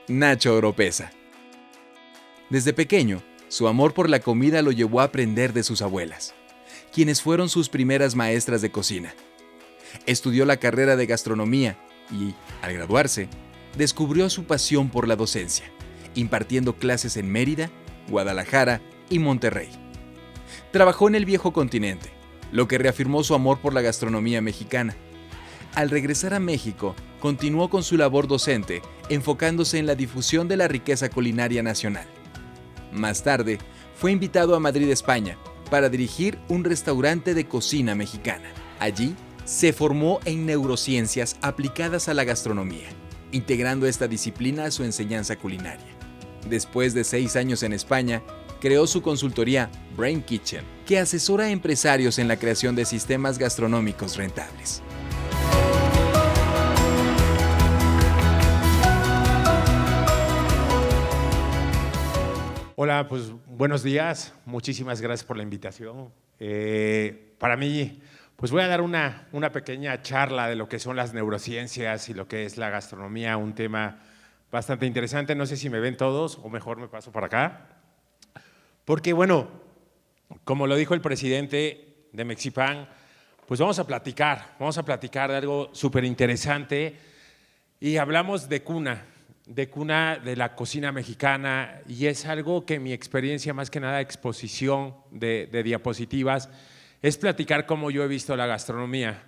Nacho Oropesa. Desde pequeño, su amor por la comida lo llevó a aprender de sus abuelas, quienes fueron sus primeras maestras de cocina. Estudió la carrera de gastronomía y, al graduarse, descubrió su pasión por la docencia, impartiendo clases en Mérida, Guadalajara y Monterrey. Trabajó en el viejo continente, lo que reafirmó su amor por la gastronomía mexicana. Al regresar a México, continuó con su labor docente, enfocándose en la difusión de la riqueza culinaria nacional. Más tarde, fue invitado a Madrid, España, para dirigir un restaurante de cocina mexicana. Allí, se formó en neurociencias aplicadas a la gastronomía, integrando esta disciplina a su enseñanza culinaria. Después de 6 años en España, creó su consultoría Brain Kitchen, que asesora a empresarios en la creación de sistemas gastronómicos rentables. Hola, pues buenos días. Muchísimas gracias por la invitación. Para mí, pues voy a dar una pequeña charla de lo que son las neurociencias y lo que es la gastronomía, un tema bastante interesante. No sé si me ven todos o mejor me paso para acá. Porque bueno, como lo dijo el presidente de Mexipan, pues vamos a platicar de algo súper interesante y hablamos de cuna de la cocina mexicana, y es algo que mi experiencia, más que nada exposición de diapositivas, es platicar cómo yo he visto la gastronomía.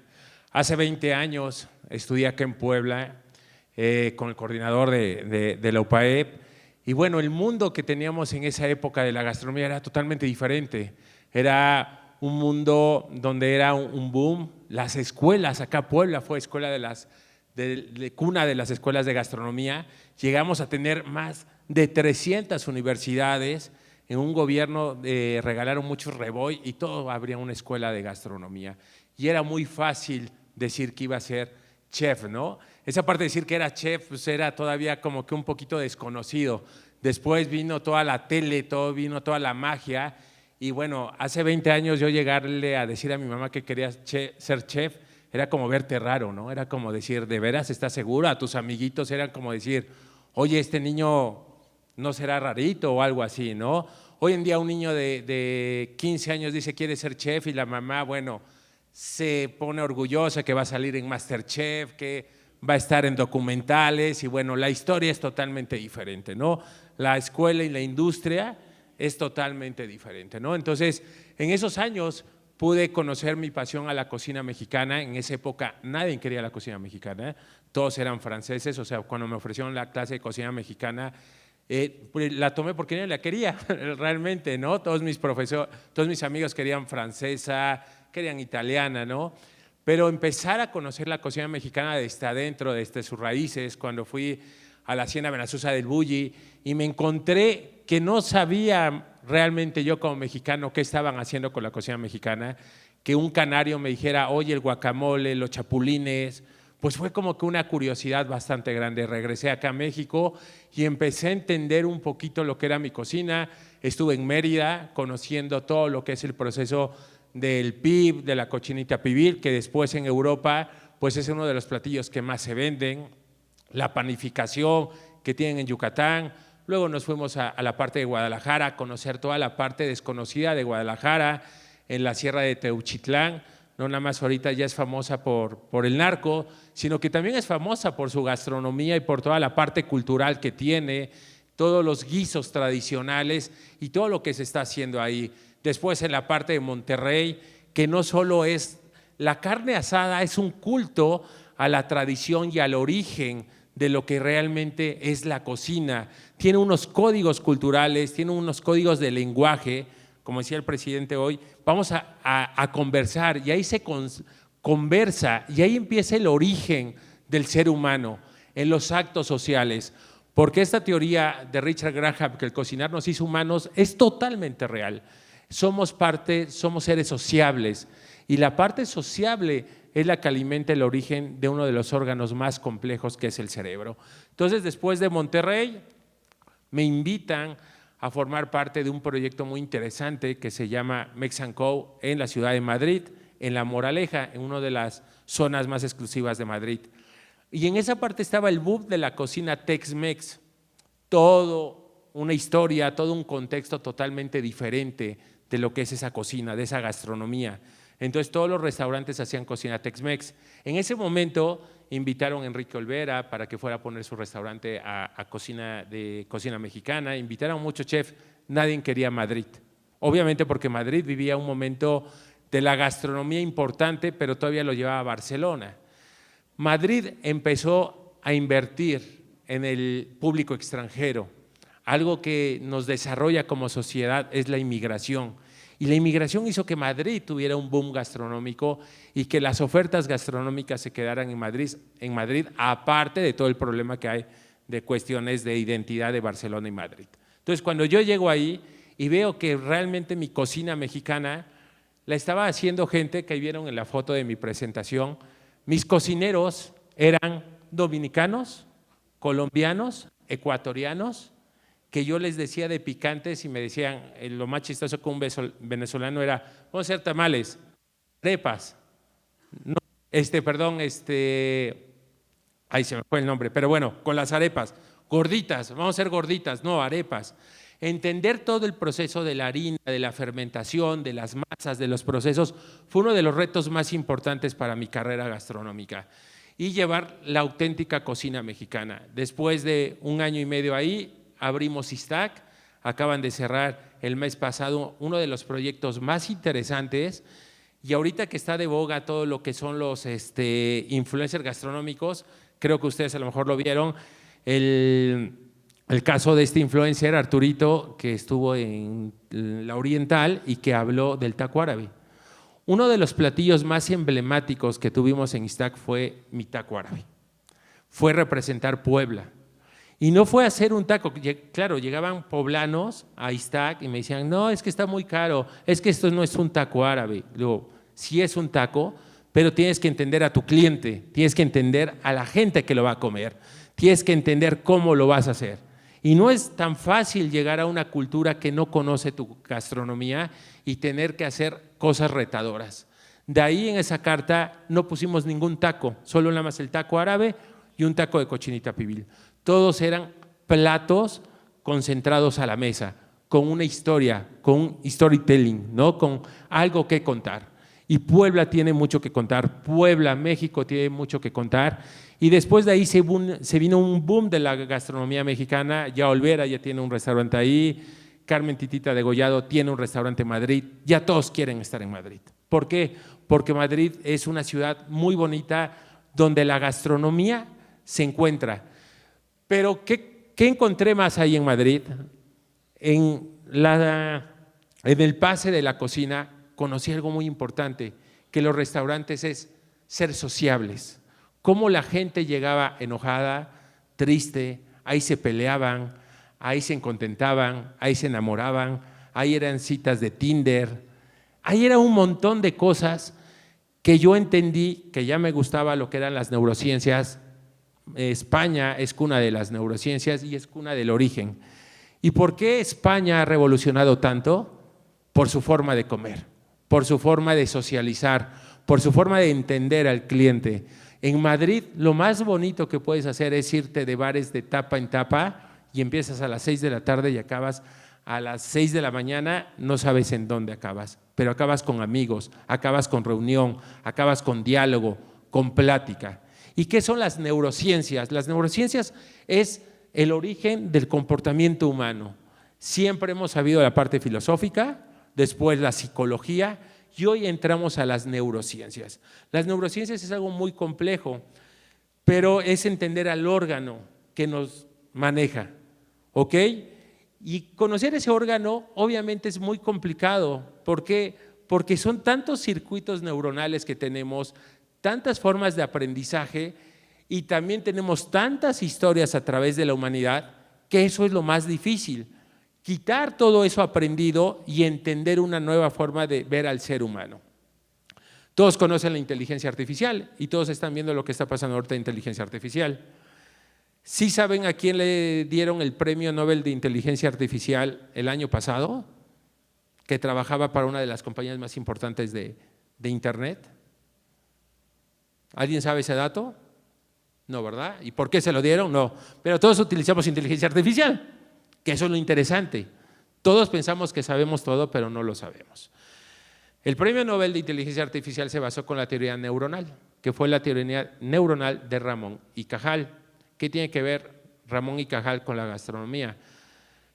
Hace 20 años estudié acá en Puebla con el coordinador de la UPAEP, y bueno, el mundo que teníamos en esa época de la gastronomía era totalmente diferente. Era un mundo donde era un boom. Las escuelas, acá Puebla fue escuela de cuna de las escuelas de gastronomía. Llegamos a tener más de 300 universidades. En un gobierno regalaron muchos Reboy y todo habría una escuela de gastronomía. Y era muy fácil decir que iba a ser chef, ¿no? Esa parte de decir que era chef pues era todavía como que un poquito desconocido. Después vino toda la tele, vino toda la magia. Y bueno, hace 20 años yo llegarle a decir a mi mamá que quería ser chef, era como verte raro, ¿no? Era como decir, ¿de veras estás segura? A tus amiguitos eran como decir, oye, este niño no será rarito o algo así, ¿no? Hoy en día un niño de 15 años dice quiere ser chef y la mamá, bueno, se pone orgullosa que va a salir en MasterChef, que va a estar en documentales y bueno, la historia es totalmente diferente, ¿no? La escuela y la industria es totalmente diferente, ¿no? Entonces, en esos años pude conocer mi pasión a la cocina mexicana. En esa época nadie quería la cocina mexicana, ¿eh? Todos eran franceses, o sea, cuando me ofrecieron la clase de cocina mexicana, pues la tomé porque nadie la quería, realmente, ¿no? Todos mis amigos querían francesa, querían italiana, ¿no? Pero empezar a conocer la cocina mexicana desde adentro, desde sus raíces, cuando fui a la Hacienda Benasusa del Bulli y me encontré que no sabía realmente yo como mexicano qué estaban haciendo con la cocina mexicana, que un canario me dijera, oye, el guacamole, los chapulines, pues fue como que una curiosidad bastante grande. Regresé acá a México y empecé a entender un poquito lo que era mi cocina. Estuve en Mérida conociendo todo lo que es el proceso del PIB, de la cochinita pibil, que después en Europa pues es uno de los platillos que más se venden, la panificación que tienen en Yucatán. Luego nos fuimos a la parte de Guadalajara a conocer toda la parte desconocida de Guadalajara, en la Sierra de Teuchitlán. No nada más ahorita ya es famosa por el narco, sino que también es famosa por su gastronomía y por toda la parte cultural que tiene, todos los guisos tradicionales y todo lo que se está haciendo ahí. Después en la parte de Monterrey, que no solo es la carne asada, es un culto a la tradición y al origen de lo que realmente es la cocina. Tiene unos códigos culturales, tiene unos códigos de lenguaje, como decía el presidente hoy, vamos a conversar y ahí se conversa y ahí empieza el origen del ser humano en los actos sociales, porque esta teoría de Richard Graham, que el cocinar nos hizo humanos, es totalmente real. Somos seres sociables y la parte sociable es la que alimenta el origen de uno de los órganos más complejos que es el cerebro. Entonces, después de Monterrey, me invitan a formar parte de un proyecto muy interesante que se llama Mex & Co. en la ciudad de Madrid, en La Moraleja, en una de las zonas más exclusivas de Madrid. Y en esa parte estaba el boom de la cocina Tex-Mex. todo una historia, todo un contexto totalmente diferente de lo que es esa cocina, de esa gastronomía. Entonces todos los restaurantes hacían cocina Tex-Mex. En ese momento invitaron a Enrique Olvera para que fuera a poner su restaurante a cocina mexicana, invitaron a muchos chefs, nadie quería Madrid. Obviamente porque Madrid vivía un momento de la gastronomía importante, pero todavía lo llevaba a Barcelona. Madrid empezó a invertir en el público extranjero. Algo que nos desarrolla como sociedad es la inmigración. Y la inmigración hizo que Madrid tuviera un boom gastronómico y que las ofertas gastronómicas se quedaran en Madrid, aparte de todo el problema que hay de cuestiones de identidad de Barcelona y Madrid. Entonces, cuando yo llego ahí y veo que realmente mi cocina mexicana la estaba haciendo gente que vieron en la foto de mi presentación, mis cocineros eran dominicanos, colombianos, ecuatorianos, que yo les decía de picantes y me decían, lo más chistoso con un venezolano era, vamos a hacer tamales, arepas, no, ahí se me fue el nombre, pero bueno, con las arepas, gorditas, vamos a hacer gorditas, no, arepas. Entender todo el proceso de la harina, de la fermentación, de las masas, de los procesos, fue uno de los retos más importantes para mi carrera gastronómica. Y llevar la auténtica cocina mexicana. Después de 1 año y medio ahí, abrimos Istac, acaban de cerrar el mes pasado uno de los proyectos más interesantes y ahorita que está de boga todo lo que son los influencers gastronómicos, creo que ustedes a lo mejor lo vieron, el caso de este influencer Arturito que estuvo en la Oriental y que habló del taco árabe. Uno de los platillos más emblemáticos que tuvimos en Istac fue mi taco árabe, fue representar Puebla. Y no fue hacer un taco, claro, llegaban poblanos a Istac y me decían, no, es que está muy caro, es que esto no es un taco árabe. Digo, sí es un taco, pero tienes que entender a tu cliente, tienes que entender a la gente que lo va a comer, tienes que entender cómo lo vas a hacer. Y no es tan fácil llegar a una cultura que no conoce tu gastronomía y tener que hacer cosas retadoras. De ahí en esa carta no pusimos ningún taco, solo nada más el taco árabe y un taco de cochinita pibil. Todos eran platos concentrados a la mesa, con una historia, con un storytelling, ¿no? Con algo que contar. Y Puebla tiene mucho que contar, Puebla, México tiene mucho que contar. Y después de ahí se vino un boom de la gastronomía mexicana. Ya Olvera ya tiene un restaurante ahí, Carmen Titita Degollado tiene un restaurante en Madrid, ya todos quieren estar en Madrid. ¿Por qué? Porque Madrid es una ciudad muy bonita donde la gastronomía se encuentra. Pero ¿qué encontré más ahí en Madrid? En el pase de la cocina conocí algo muy importante, que los restaurantes es ser sociables. Cómo la gente llegaba enojada, triste, ahí se peleaban, ahí se contentaban, ahí se enamoraban, ahí eran citas de Tinder, ahí era un montón de cosas que yo entendí que ya me gustaba lo que eran las neurociencias. España es cuna de las neurociencias y es cuna del origen. ¿Y por qué España ha revolucionado tanto? Por su forma de comer, por su forma de socializar, por su forma de entender al cliente. En Madrid lo más bonito que puedes hacer es irte de bares de tapa en tapa y empiezas a las 6 de la tarde y acabas a las 6 de la mañana, no sabes en dónde acabas, pero acabas con amigos, acabas con reunión, acabas con diálogo, con plática. ¿Y qué son las neurociencias? Las neurociencias es el origen del comportamiento humano. Siempre hemos sabido la parte filosófica, después la psicología y hoy entramos a las neurociencias. Las neurociencias es algo muy complejo, pero es entender al órgano que nos maneja, ¿ok? Y conocer ese órgano obviamente es muy complicado. ¿Por qué? Porque son tantos circuitos neuronales que tenemos, tantas formas de aprendizaje y también tenemos tantas historias a través de la humanidad que eso es lo más difícil. Quitar todo eso aprendido y entender una nueva forma de ver al ser humano. Todos conocen la inteligencia artificial y todos están viendo lo que está pasando ahorita en inteligencia artificial. ¿Sí saben a quién le dieron el premio Nobel de Inteligencia Artificial el año pasado? Que trabajaba para una de las compañías más importantes de Internet. ¿Alguien sabe ese dato? No, ¿verdad? ¿Y por qué se lo dieron? No. Pero todos utilizamos inteligencia artificial, que eso es lo interesante. Todos pensamos que sabemos todo, pero no lo sabemos. El premio Nobel de Inteligencia Artificial se basó con la teoría neuronal, que fue la teoría neuronal de Ramón y Cajal. ¿Qué tiene que ver Ramón y Cajal con la gastronomía?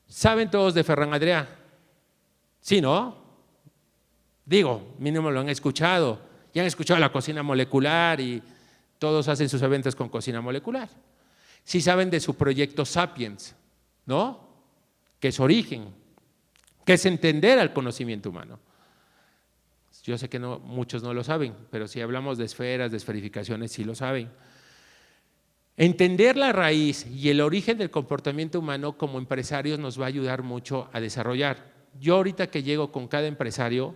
¿Saben todos de Ferran Adrià? Sí, ¿no? Digo, mínimo lo han escuchado. Ya han escuchado la cocina molecular y todos hacen sus eventos con cocina molecular. Sí saben de su proyecto Sapiens, ¿no? Que es origen, que es entender al conocimiento humano. Yo sé que no, muchos no lo saben, pero si hablamos de esferas, de esferificaciones, sí lo saben. Entender la raíz y el origen del comportamiento humano como empresarios nos va a ayudar mucho a desarrollar. Yo ahorita que llego con cada empresario,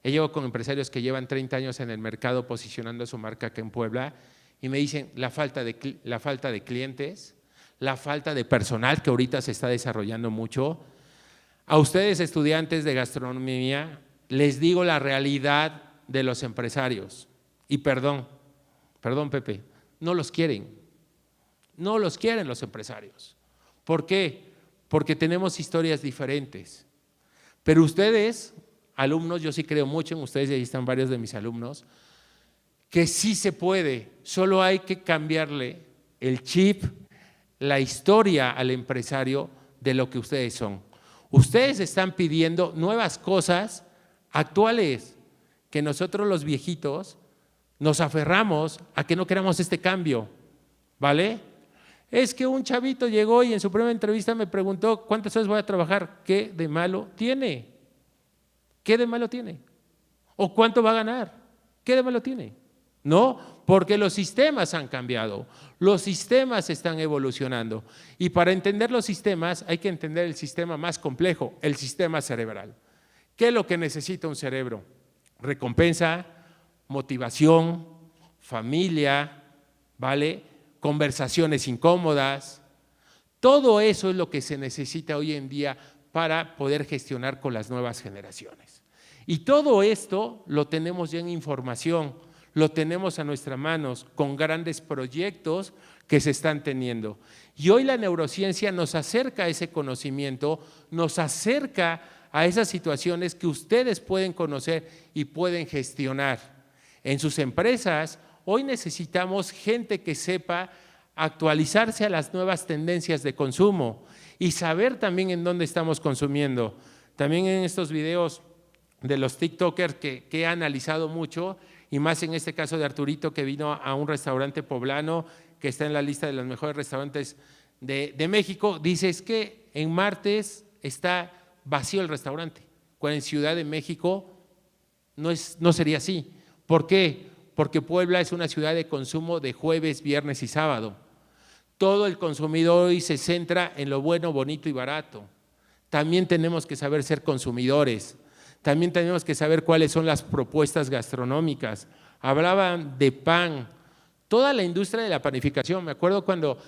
llego con empresarios que llevan 30 años en el mercado posicionando su marca acá en Puebla y me dicen la falta de clientes, la falta de personal que ahorita se está desarrollando mucho. A ustedes estudiantes de gastronomía les digo la realidad de los empresarios y perdón Pepe, no los quieren los empresarios. ¿Por qué? Porque tenemos historias diferentes. Pero ustedes, alumnos, yo sí creo mucho en ustedes y ahí están varios de mis alumnos, que sí se puede, solo hay que cambiarle el chip, la historia al empresario de lo que ustedes son. Ustedes están pidiendo nuevas cosas actuales, que nosotros los viejitos nos aferramos a que no queramos este cambio, ¿vale? Es que un chavito llegó y en su primera entrevista me preguntó ¿cuántas horas voy a trabajar? ¿Qué de malo tiene? ¿Qué de malo tiene? ¿O cuánto va a ganar? ¿Qué de malo tiene? No, porque los sistemas han cambiado, los sistemas están evolucionando y para entender los sistemas hay que entender el sistema más complejo, el sistema cerebral. ¿Qué es lo que necesita un cerebro? Recompensa, motivación, familia, ¿vale? Conversaciones incómodas. Todo eso es lo que se necesita hoy en día para poder gestionar con las nuevas generaciones. Y todo esto lo tenemos ya en información, lo tenemos a nuestras manos con grandes proyectos que se están teniendo. Y hoy la neurociencia nos acerca a ese conocimiento, nos acerca a esas situaciones que ustedes pueden conocer y pueden gestionar. En sus empresas, hoy necesitamos gente que sepa actualizarse a las nuevas tendencias de consumo y saber también en dónde estamos consumiendo. También en estos videos de los TikTokers que he analizado mucho, y más en este caso de Arturito que vino a un restaurante poblano que está en la lista de los mejores restaurantes de México, dice es que en martes está vacío el restaurante, cuando en Ciudad de México no sería así. ¿Por qué? Porque Puebla es una ciudad de consumo de jueves, viernes y sábado. Todo el consumidor hoy se centra en lo bueno, bonito y barato. También tenemos que saber ser consumidores, también tenemos que saber cuáles son las propuestas gastronómicas. Hablaban de pan, toda la industria de la panificación. Me acuerdo cuando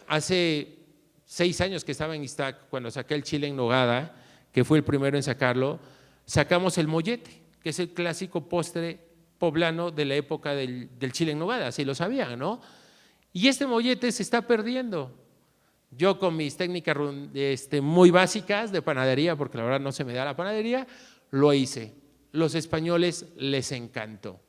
hace 6 años que estaba en Iztac, cuando saqué el chile en nogada, que fue el primero en sacarlo, sacamos el mollete, que es el clásico postre poblano de la época del chile en nogada, si lo sabían, ¿no? Y este mollete se está perdiendo. Yo con mis técnicas muy básicas de panadería, porque la verdad no se me da la panadería, lo hice. Los españoles les encantó.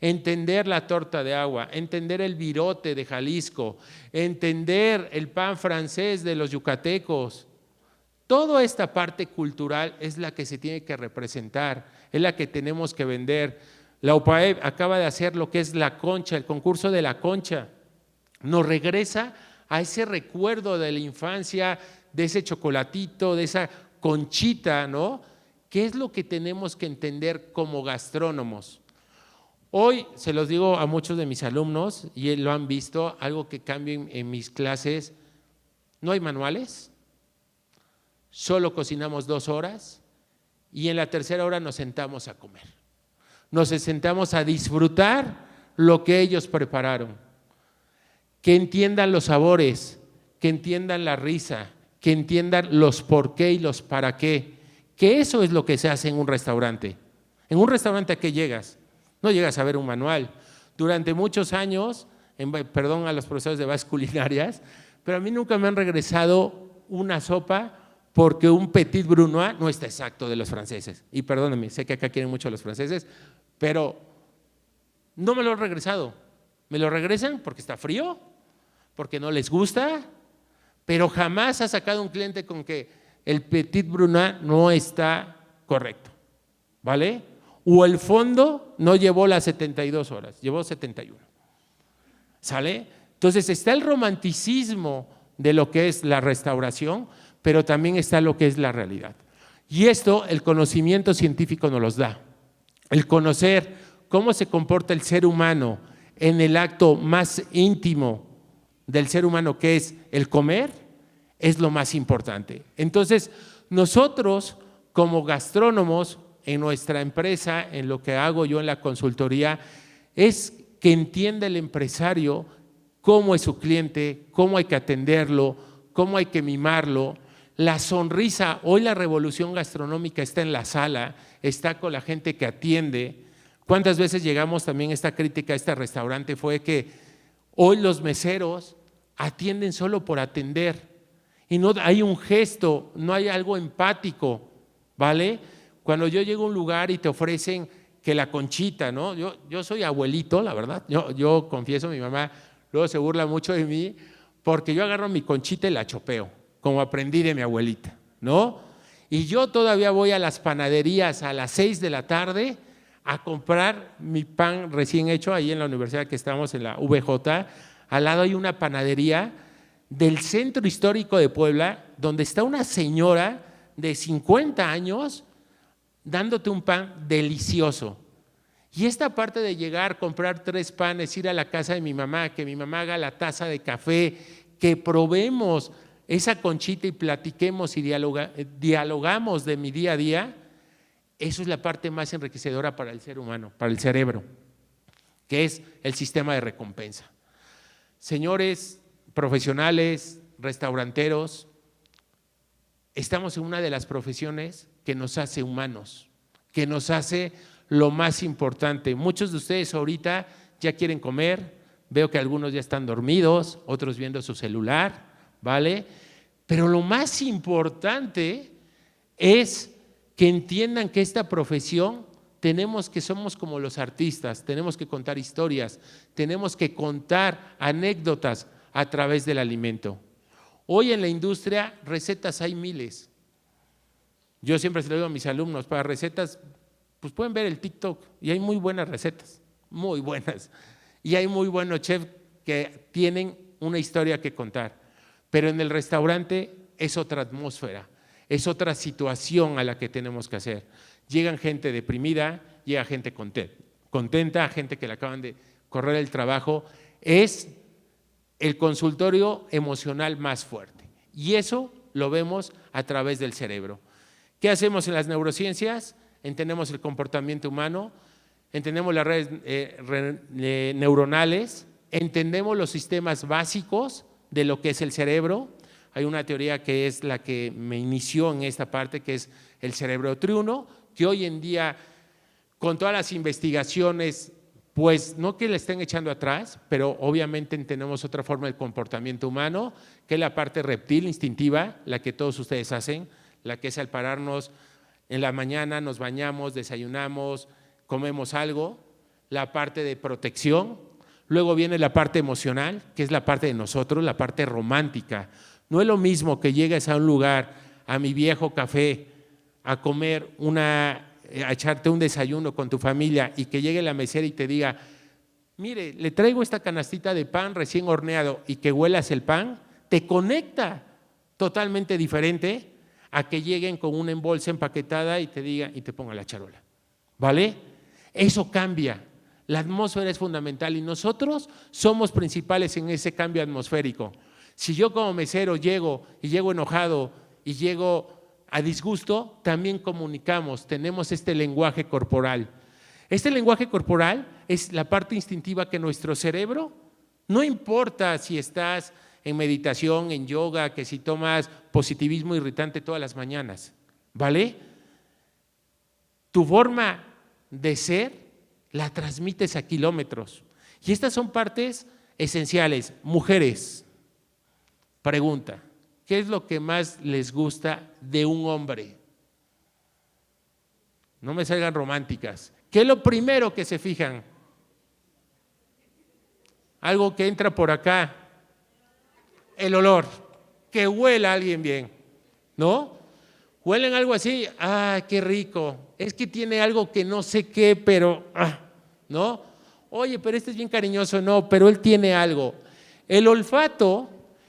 Entender la torta de agua, entender el virote de Jalisco, entender el pan francés de los yucatecos. Toda esta parte cultural es la que se tiene que representar, es la que tenemos que vender. La UPAEP acaba de hacer lo que es la concha, el concurso de la concha. Nos regresa a ese recuerdo de la infancia, de ese chocolatito, de esa conchita, ¿no? ¿Qué es lo que tenemos que entender como gastrónomos? Hoy se los digo a muchos de mis alumnos y lo han visto, algo que cambia en mis clases, no hay manuales, solo cocinamos 2 horas y en la tercera hora nos sentamos a comer. Nos sentamos a disfrutar lo que ellos prepararon. Que entiendan los sabores, que entiendan la risa, que entiendan los por qué y los para qué. Que eso es lo que se hace en un restaurante. En un restaurante, ¿a qué llegas? No llegas a ver un manual. Durante muchos años perdón a los profesores de bases culinarias, pero a mí nunca me han regresado una sopa porque un petit brunoise no está exacto de los franceses. Y perdónenme, sé que acá quieren mucho a los franceses, pero no me lo han regresado. Me lo regresan porque está frío, porque no les gusta, pero jamás ha sacado un cliente con que el petit brunoise no está correcto, ¿vale? O el fondo no llevó las 72 horas, llevó 71, ¿sale? Entonces está el romanticismo de lo que es la restauración, pero también está lo que es la realidad. Y esto el conocimiento científico nos los da. El conocer cómo se comporta el ser humano en el acto más íntimo del ser humano, que es el comer, es lo más importante. Entonces, nosotros como gastrónomos en nuestra empresa, en lo que hago yo en la consultoría, es que entienda el empresario cómo es su cliente, cómo hay que atenderlo, cómo hay que mimarlo. La sonrisa, hoy la revolución gastronómica está en la sala, está con la gente que atiende. ¿Cuántas veces llegamos también a esta crítica a este restaurante? Fue que hoy los meseros atienden solo por atender y no hay un gesto, no hay algo empático, ¿vale? Cuando yo llego a un lugar y te ofrecen que la conchita, ¿no? Yo soy abuelito, la verdad, yo confieso, mi mamá luego se burla mucho de mí porque yo agarro mi conchita y la chopeo, como aprendí de mi abuelita, ¿no? Y yo todavía voy a las panaderías a las 6 de la tarde a comprar mi pan recién hecho ahí en la universidad que estamos en la VJ. Al lado hay una panadería del centro histórico de Puebla donde está una señora de 50 años dándote un pan delicioso. Y esta parte de llegar, comprar 3 panes, ir a la casa de mi mamá, que mi mamá haga la taza de café, que probemos esa conchita y platiquemos y dialogamos de mi día a día, eso es la parte más enriquecedora para el ser humano, para el cerebro, que es el sistema de recompensa. Señores profesionales, restauranteros, estamos en una de las profesiones que nos hace humanos, que nos hace lo más importante. Muchos de ustedes ahorita ya quieren comer, veo que algunos ya están dormidos, otros viendo su celular, ¿vale? Pero lo más importante es que entiendan que esta profesión somos como los artistas, tenemos que contar historias, tenemos que contar anécdotas a través del alimento. Hoy en la industria recetas hay miles. Yo siempre se lo digo a mis alumnos, para recetas, pues pueden ver el TikTok y hay muy buenas recetas, muy buenas. Y hay muy buenos chefs que tienen una historia que contar. Pero en el restaurante es otra atmósfera, es otra situación a la que tenemos que hacer. Llegan gente deprimida, llega gente contenta, gente que le acaban de correr el trabajo. Es el consultorio emocional más fuerte. Y eso lo vemos a través del cerebro. ¿Qué hacemos en las neurociencias? Entendemos el comportamiento humano, entendemos las redes neuronales, entendemos los sistemas básicos de lo que es el cerebro. Hay una teoría que es la que me inició en esta parte, que es el cerebro triuno, que hoy en día, con todas las investigaciones, pues no que le estén echando atrás, pero obviamente entendemos otra forma del comportamiento humano, que es la parte reptil, instintiva, la que todos ustedes hacen, la que es al pararnos en la mañana, nos bañamos, desayunamos, comemos algo, la parte de protección. Luego viene la parte emocional, que es la parte de nosotros, la parte romántica. No es lo mismo que llegues a un lugar, a Mi Viejo Café, a comer a echarte un desayuno con tu familia y que llegue la mesera y te diga, mire, le traigo esta canastita de pan recién horneado y que huelas el pan, te conecta totalmente diferente a que lleguen con una bolsa empaquetada y te digan y te pongan la charola, ¿vale? Eso cambia. La atmósfera es fundamental y nosotros somos principales en ese cambio atmosférico. Si yo como mesero llego enojado y llego a disgusto, también comunicamos, tenemos este lenguaje corporal. Este lenguaje corporal es la parte instintiva que nuestro cerebro, no importa si estás en meditación, en yoga, que si tomas positivismo irritante todas las mañanas, ¿vale? Tu forma de ser la transmites a kilómetros. Y estas son partes esenciales. Mujeres, pregunta, ¿qué es lo que más les gusta de un hombre? No me salgan románticas. ¿Qué es lo primero que se fijan? Algo que entra por acá. El olor. Que huela a alguien bien, ¿no? Huelen algo así, qué rico. Es que tiene algo que no sé qué, pero, ¿no? Oye, pero este es bien cariñoso, no, pero él tiene algo. El olfato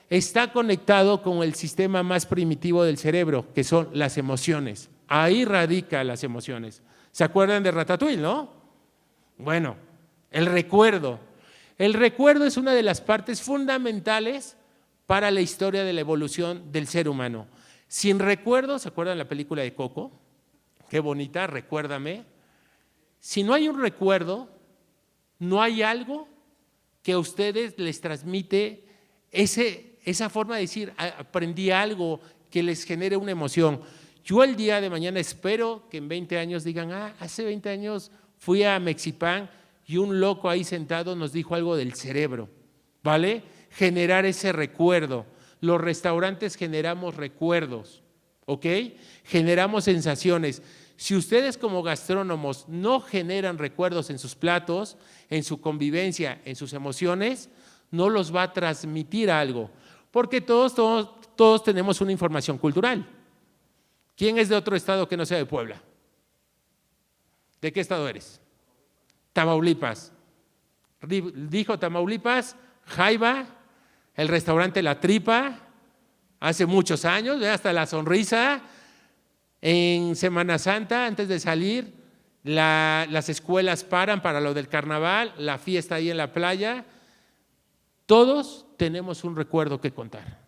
está conectado con el sistema más primitivo del cerebro, que son las emociones. Ahí radican las emociones. ¿Se acuerdan de Ratatouille, no? Bueno, el recuerdo. El recuerdo es una de las partes fundamentales para la historia de la evolución del ser humano. Sin recuerdo, ¿se acuerdan la película de Coco? Qué bonita, recuérdame. Si no hay un recuerdo, no hay algo que a ustedes les transmite esa forma de decir, aprendí algo que les genere una emoción. Yo el día de mañana espero que en 20 años digan, hace 20 años fui a Mexipán y un loco ahí sentado nos dijo algo del cerebro, ¿vale? Generar ese recuerdo. Los restaurantes generamos recuerdos, ¿ok? Generamos sensaciones. Si ustedes como gastrónomos no generan recuerdos en sus platos, en su convivencia, en sus emociones, no los va a transmitir algo, porque todos tenemos una información cultural. ¿Quién es de otro estado que no sea de Puebla? ¿De qué estado eres? Tamaulipas. Dijo Tamaulipas, Jaiba, el restaurante La Tripa, hace muchos años, hasta La Sonrisa. En Semana Santa, antes de salir, las escuelas paran para lo del carnaval, la fiesta ahí en la playa. Todos tenemos un recuerdo que contar.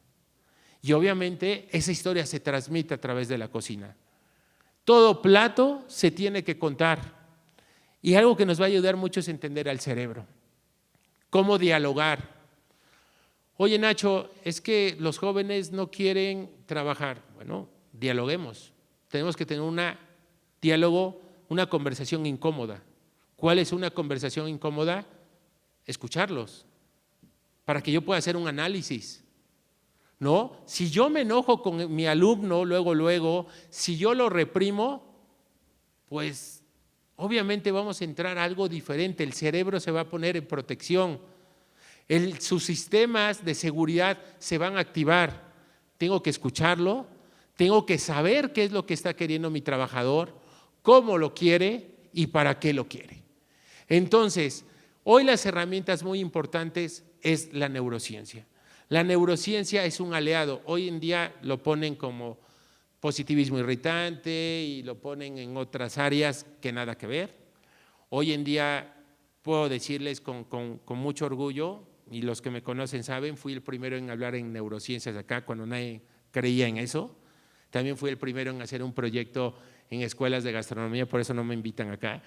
Y obviamente esa historia se transmite a través de la cocina. Todo plato se tiene que contar. Y algo que nos va a ayudar mucho es entender al cerebro. Cómo dialogar. Oye, Nacho, es que los jóvenes no quieren trabajar. Bueno, dialoguemos. Tenemos que tener un diálogo, una conversación incómoda. ¿Cuál es una conversación incómoda? Escucharlos, para que yo pueda hacer un análisis. ¿No? Si yo me enojo con mi alumno, luego, si yo lo reprimo, pues obviamente vamos a entrar a algo diferente. El cerebro se va a poner en protección. Sus sistemas de seguridad se van a activar. Tengo que escucharlo, tengo que saber qué es lo que está queriendo mi trabajador, cómo lo quiere y para qué lo quiere. Entonces, hoy las herramientas muy importantes es la neurociencia. La neurociencia es un aliado. Hoy en día lo ponen como positivismo irritante y lo ponen en otras áreas que nada que ver. Hoy en día puedo decirles con mucho orgullo, y los que me conocen saben, fui el primero en hablar en neurociencias acá cuando nadie creía en eso. También fui el primero en hacer un proyecto en escuelas de gastronomía, por eso no me invitan acá.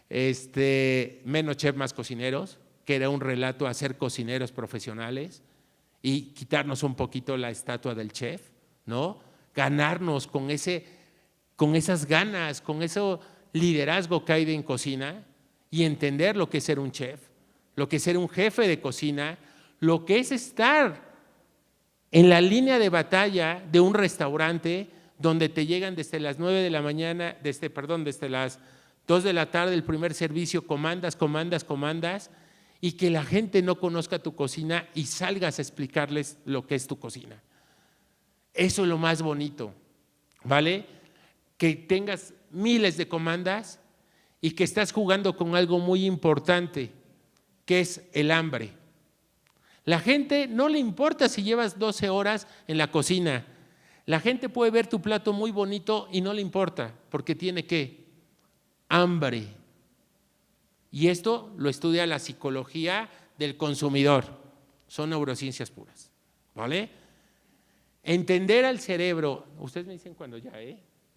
Menos chef, más cocineros, que era un relato a ser cocineros profesionales y quitarnos un poquito la estatua del chef, ¿no? Ganarnos con esas ganas, con ese liderazgo que hay en cocina y entender lo que es ser un chef, lo que es ser un jefe de cocina, lo que es estar en la línea de batalla de un restaurante donde te llegan desde las 9 de la mañana, desde las 2 de la tarde el primer servicio, comandas, y que la gente no conozca tu cocina y salgas a explicarles lo que es tu cocina. Eso es lo más bonito, ¿vale? Que tengas miles de comandas y que estás jugando con algo muy importante, que es el hambre. La gente no le importa si llevas 12 horas en la cocina. La gente puede ver tu plato muy bonito y no le importa, porque tiene ¿qué? Hambre. Y esto lo estudia la psicología del consumidor. Son neurociencias puras, ¿vale? Entender al cerebro. Ustedes me dicen cuando ya,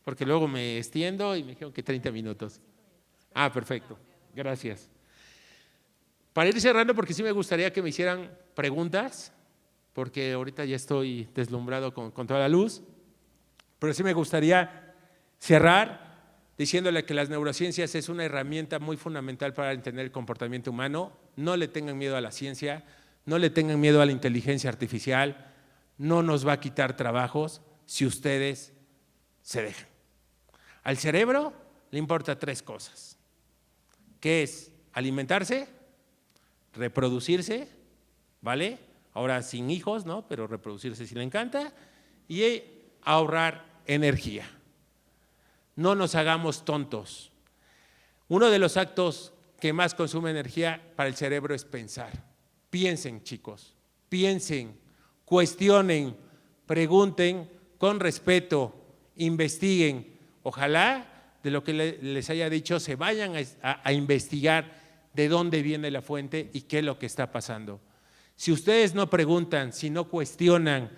porque luego me extiendo y me dijeron que 30 minutos. Perfecto. Gracias. Para ir cerrando, porque sí me gustaría que me hicieran preguntas, porque ahorita ya estoy deslumbrado con toda la luz, pero sí me gustaría cerrar diciéndole que las neurociencias es una herramienta muy fundamental para entender el comportamiento humano. No le tengan miedo a la ciencia, No le tengan miedo a la inteligencia artificial, no nos va a quitar trabajos si ustedes se dejan. Al cerebro le importa 3 cosas, que es alimentarse, reproducirse, ¿vale? Ahora sin hijos, ¿no? Pero reproducirse sí le encanta, y ahorrar energía. No nos hagamos tontos. Uno de los actos que más consume energía para el cerebro es pensar. Piensen, chicos, piensen, cuestionen, pregunten con respeto, investiguen. Ojalá de lo que les haya dicho se vayan a investigar de dónde viene la fuente y qué es lo que está pasando. Si ustedes no preguntan, si no cuestionan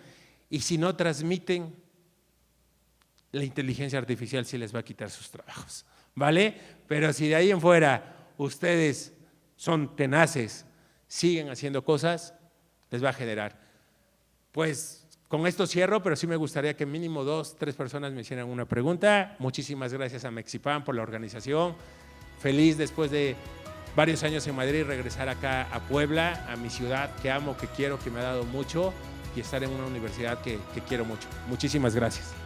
y si no transmiten, la inteligencia artificial sí les va a quitar sus trabajos, ¿vale? Pero si de ahí en fuera ustedes son tenaces, siguen haciendo cosas, les va a generar. Pues con esto cierro, pero sí me gustaría que mínimo 2, 3 personas me hicieran una pregunta. Muchísimas gracias a Mexipan por la organización. Feliz después de varios años en Madrid regresar acá a Puebla, a mi ciudad que amo, que quiero, que me ha dado mucho, y estar en una universidad que quiero mucho. Muchísimas gracias.